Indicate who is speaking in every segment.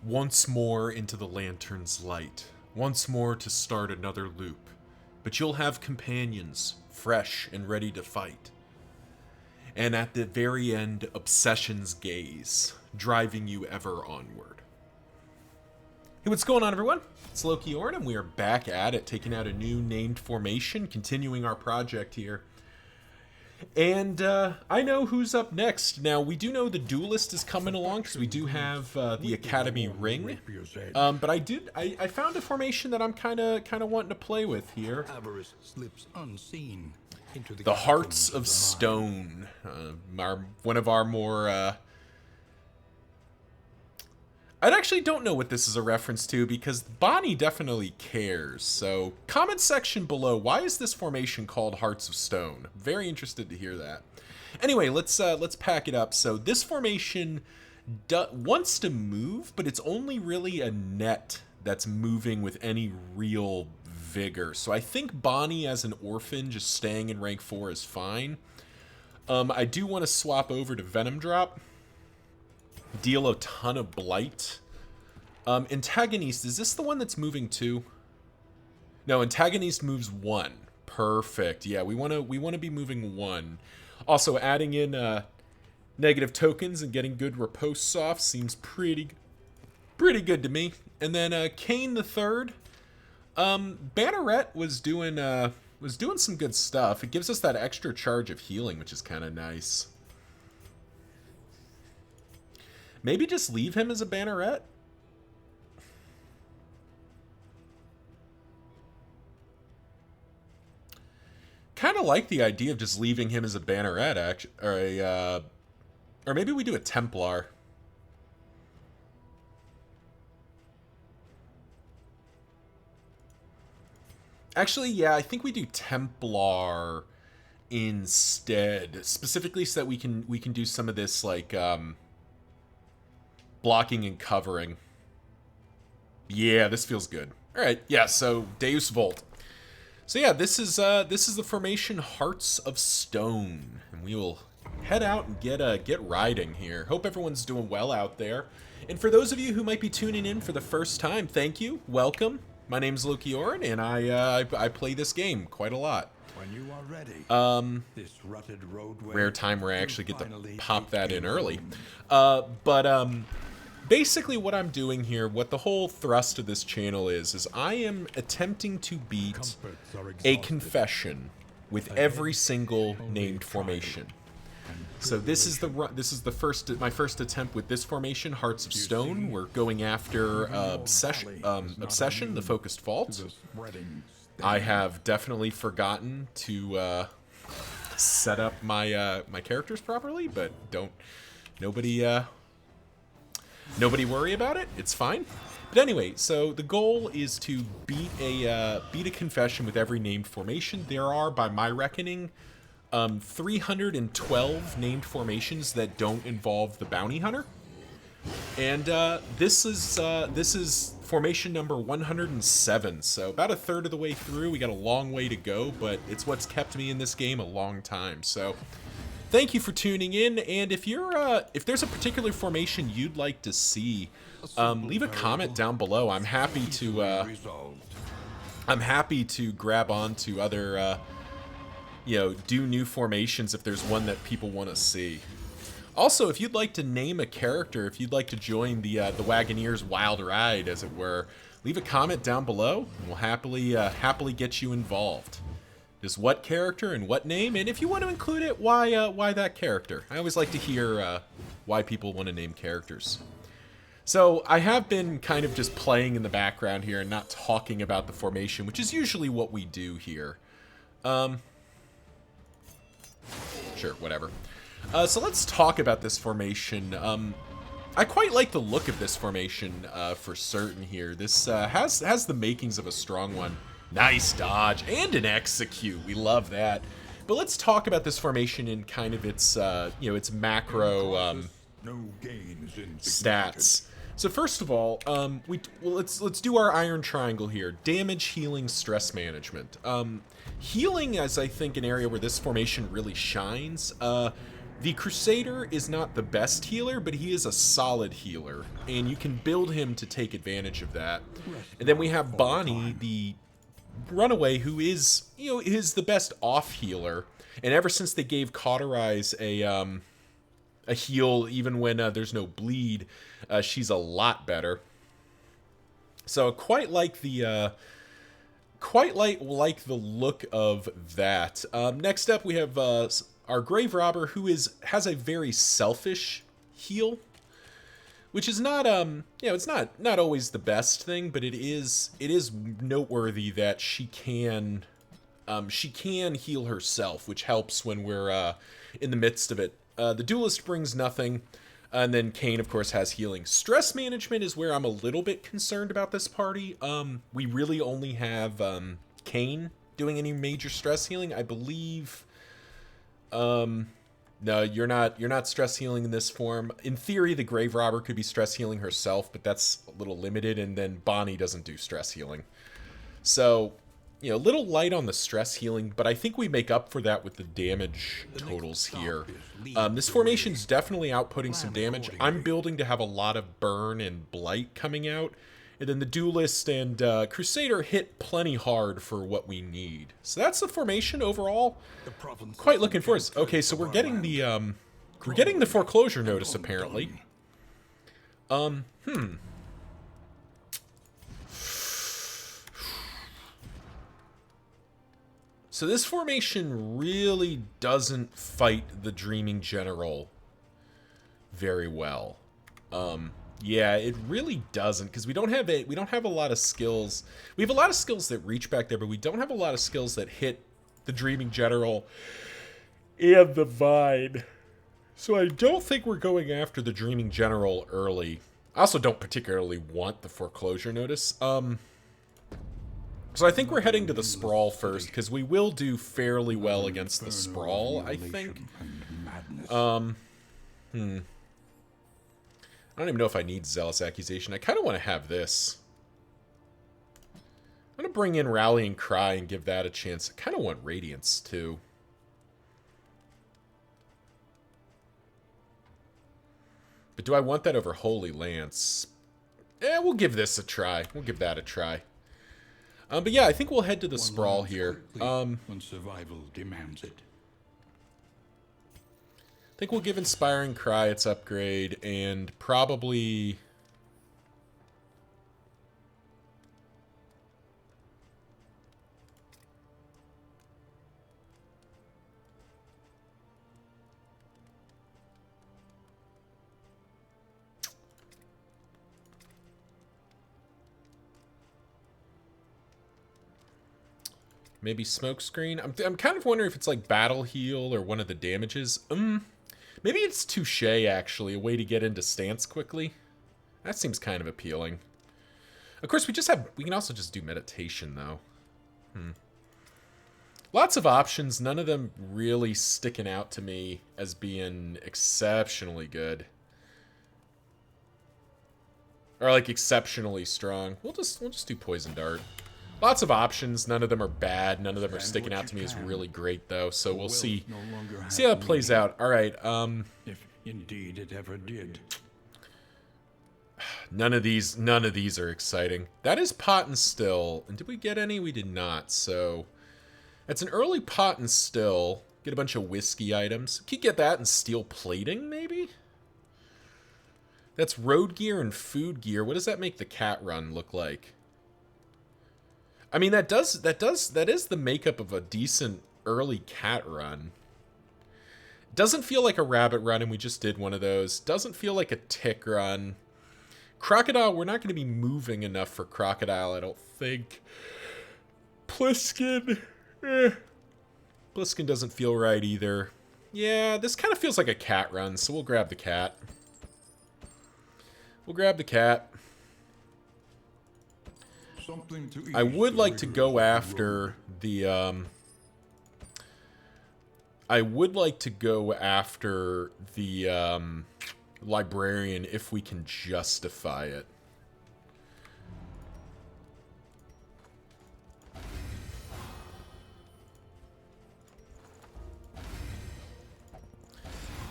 Speaker 1: Once more into the lantern's light, once more to start another loop. But you'll have companions, fresh and ready to fight. And at the very end, Obsession's gaze, driving you ever onward. Hey, what's going on, everyone? It's Loki Orn, and we are back at it, taking out a new named formation, continuing our project here. And I know who's up next. Now, we do know the Duelist is coming along, because we do have the Academy Ring. But I found a formation that I'm kind of wanting to play with here.
Speaker 2: Avarice slips unseen into
Speaker 1: The Hearts of Stone. One of our more... I actually don't know what this is a reference to, because Bonnie definitely cares. So, comment section below, why is this formation called Hearts of Stone? Very interested to hear that. Anyway, let's pack it up. So, this formation wants to move, but it's only really a net that's moving with any real vigor. So, I think Bonnie as an orphan just staying in rank 4 is fine. I do want to swap over to Venom Drop. Deal a ton of blight. Antagonist, is this the one that's moving 2? No, Antagonist moves 1. Perfect. Yeah, we want to be moving 1. Also, adding in negative tokens and getting good riposts off seems pretty good to me. And then Kane the Third. Banneret was doing some good stuff. It gives us that extra charge of healing, which is kind of nice. Maybe just leave him as a Banneret? Kind of like the idea of just leaving him as a Banneret, actually, or maybe we do a Templar. Actually, yeah, I think we do Templar instead, specifically so that we can do some of this like blocking and covering. Yeah, this feels good. All right, yeah. So Deus Vult. So yeah, this is the formation Hearts of Stone, and we will head out and get riding here. Hope everyone's doing well out there. And for those of you who might be tuning in for the first time, thank you, welcome. My name's Loki Orn, and I play this game quite a lot.
Speaker 2: When you are ready, this rutted roadway
Speaker 1: rare time where I actually get to pop that in early. Basically what I'm doing here, what the whole thrust of this channel is I am attempting to beat a confession with every single named formation. So this is my first attempt with this formation, Hearts of Stone. We're going after Obsession, the Focused Fault. I have definitely forgotten to set up my my characters properly, but nobody worry about it. It's fine. But anyway, so the goal is to beat a confession with every named formation. There are, by my reckoning, 312 named formations that don't involve the bounty hunter. And this is formation number 107. So about a third of the way through. We got a long way to go, but it's what's kept me in this game a long time. So thank you for tuning in, and if there's a particular formation you'd like to see, leave a comment down below. I'm happy to grab onto other do new formations if there's one that people want to see. Also, if you'd like to name a character, if you'd like to join the Wagoneers wild ride, as it were, leave a comment down below, and we'll happily get you involved. Just what character and what name, and if you want to include it, why that character? I always like to hear why people want to name characters. So I have been kind of just playing in the background here and not talking about the formation, which is usually what we do here. Sure, whatever. So let's talk about this formation. I quite like the look of this formation for certain here. This has the makings of a strong one. Nice dodge and an execute. We love that. But let's talk about this formation in kind of its its macro stats. So first of all, let's do our iron triangle here. Damage, healing, stress management. Healing is, I think, an area where this formation really shines. The Crusader is not the best healer, but he is a solid healer, and you can build him to take advantage of that. And then we have Bonnie, the runaway, who is, you know, is the best off healer. And ever since they gave Cauterize a heal, even when there's no bleed, she's a lot better. So quite like the look of that. Next up, we have our Grave Robber, who has a very selfish heal, which is not it's not always the best thing, but it is noteworthy that she can heal herself, which helps when we're in the midst of it. The Duelist brings nothing, and then Kain, of course, has healing. Stress management is where I'm a little bit concerned about this party. We really only have Kain doing any major stress healing, I believe. No, you're not stress healing in this form. In theory, the Grave Robber could be stress healing herself, but that's a little limited, and then Bonnie doesn't do stress healing. So, you know, a little light on the stress healing, but I think we make up for that with the damage totals here. This formation's definitely outputting some damage. I'm building to have a lot of burn and blight coming out. And then the Duelist and Crusader hit plenty hard for what we need. So that's the formation overall. Quite looking forward. Okay, so we're getting the foreclosure notice apparently. So this formation really doesn't fight the Dreaming General very well. Yeah, it really doesn't, because we don't have a lot of skills. We have a lot of skills that reach back there, but we don't have a lot of skills that hit the Dreaming General and the Vine. So I don't think we're going after the Dreaming General early. I also don't particularly want the foreclosure notice. So I think we're heading to the Sprawl first, because we will do fairly well against the Sprawl, I think. I don't even know if I need Zealous Accusation. I kind of want to have this. I'm going to bring in Rallying Cry and give that a chance. I kind of want Radiance, too. But do I want that over Holy Lance? We'll give this a try. We'll give that a try. But yeah, I think we'll head to the Sprawl here.
Speaker 2: When survival demands it.
Speaker 1: I think we'll give Inspiring Cry its upgrade, and probably... maybe Smokescreen? I'm kind of wondering if it's like Battle Heal or one of the damages. Maybe it's Touche, actually, a way to get into stance quickly. That seems kind of appealing. Of course, we can also just do Meditation, though. Lots of options, none of them really sticking out to me as being exceptionally good. Or, like, exceptionally strong. We'll just do Poison Dart. Lots of options, none of them are bad, none of them are sticking out to me as really great, though, so we'll see how it plays out. Alright,
Speaker 2: if indeed it ever did.
Speaker 1: None of these are exciting. That is Pot and Still, and did we get any? We did not, so... That's an early Pot and Still. Get a bunch of whiskey items. Could get that and Steel Plating, maybe? That's Road Gear and Food Gear. What does that make the cat run look like? I mean, that is the makeup of a decent early cat run. Doesn't feel like a rabbit run, and we just did one of those. Doesn't feel like a tick run. Crocodile, we're not going to be moving enough for Crocodile, I don't think. Pliskin, Pliskin doesn't feel right either. Yeah, this kind of feels like a cat run, so we'll grab the cat. We'll grab the cat. I would like to go after the, Librarian if we can justify it.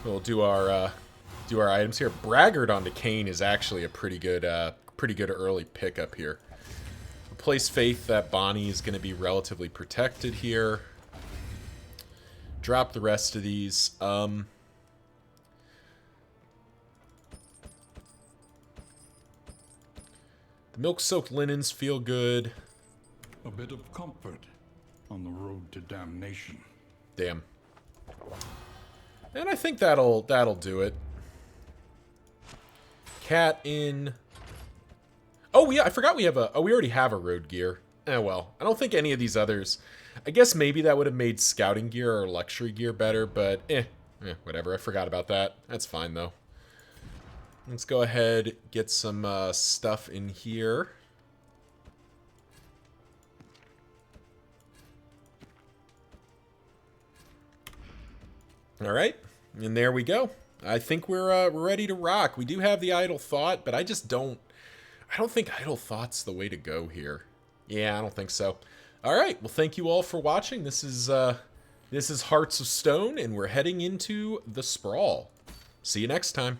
Speaker 1: We'll do our items here. Braggart on Decane is actually a pretty good early pickup here. Place faith that Bonnie is going to be relatively protected here. Drop the rest of these. The milk-soaked linens feel good.
Speaker 2: A bit of comfort on the road to damnation.
Speaker 1: Damn. And I think that'll do it. Cat in. Oh yeah, I forgot we have a. Oh, we already have a road gear. Eh, well, I don't think any of these others. I guess maybe that would have made scouting gear or luxury gear better, but whatever. I forgot about that. That's fine though. Let's go ahead, get some stuff in here. All right, and there we go. I think we're ready to rock. We do have the Idle Thought, but I don't think Idle Thought's the way to go here. Yeah, I don't think so. All right, well, thank you all for watching. This is Hearts of Stone, and we're heading into the Sprawl. See you next time.